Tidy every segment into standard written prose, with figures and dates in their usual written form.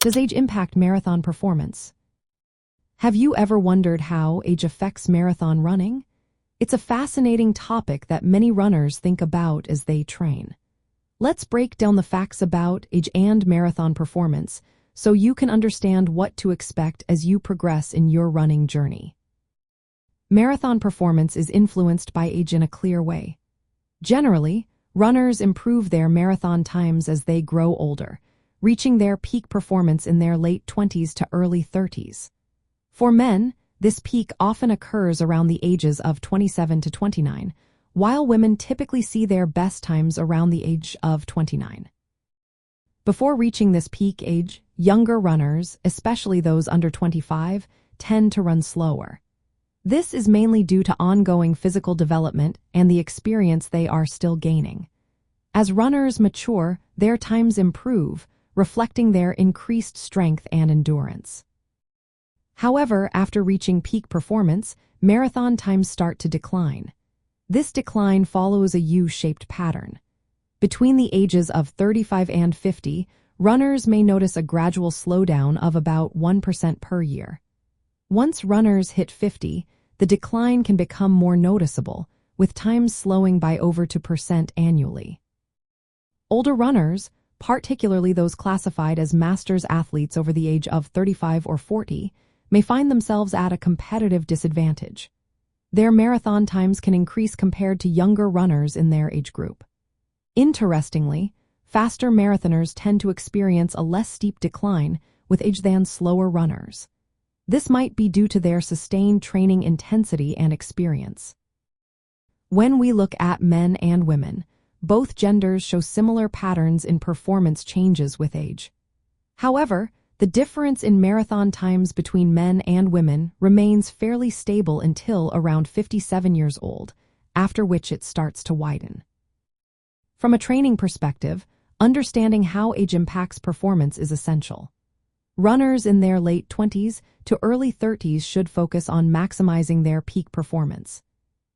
Does age impact marathon performance? Have you ever wondered how age affects marathon running? It's a fascinating topic that many runners think about as they train. Let's break down the facts about age and marathon performance so you can understand what to expect as you progress in your running journey. Marathon performance is influenced by age in a clear way. Generally, runners improve their marathon times as they grow older, reaching their peak performance in their late 20s to early 30s. For men, this peak often occurs around the ages of 27 to 29, while women typically see their best times around the age of 29. Before reaching this peak age, younger runners, especially those under 25, tend to run slower. This is mainly due to ongoing physical development and the experience they are still gaining. As runners mature, their times improve, reflecting their increased strength and endurance. However, after reaching peak performance, marathon times start to decline. This decline follows a U-shaped pattern. Between the ages of 35 and 50, runners may notice a gradual slowdown of about 1% per year. Once runners hit 50, the decline can become more noticeable, with times slowing by over 2% annually. Older runners, particularly those classified as masters athletes over the age of 35 or 40, may find themselves at a competitive disadvantage. Their marathon times can increase compared to younger runners in their age group. Interestingly, faster marathoners tend to experience a less steep decline with age than slower runners. This might be due to their sustained training intensity and experience. When we look at men and women, both genders show similar patterns in performance changes with age. However, the difference in marathon times between men and women remains fairly stable until around 57 years old, after which it starts to widen. From a training perspective, understanding how age impacts performance is essential. Runners in their late 20s to early 30s should focus on maximizing their peak performance.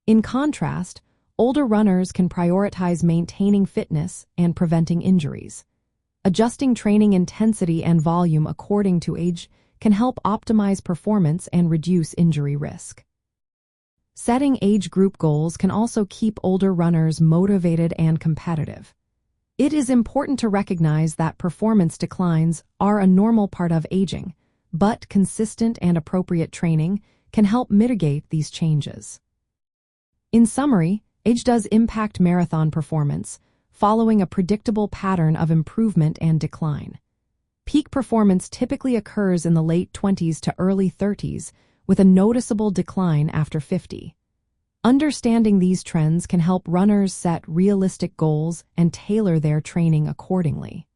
In contrast, older runners can prioritize maintaining fitness and preventing injuries. Adjusting training intensity and volume according to age can help optimize performance and reduce injury risk. Setting age group goals can also keep older runners motivated and competitive. It is important to recognize that performance declines are a normal part of aging, but consistent and appropriate training can help mitigate these changes. In summary, age does impact marathon performance, following a predictable pattern of improvement and decline. Peak performance typically occurs in the late 20s to early 30s, with a noticeable decline after 50. Understanding these trends can help runners set realistic goals and tailor their training accordingly.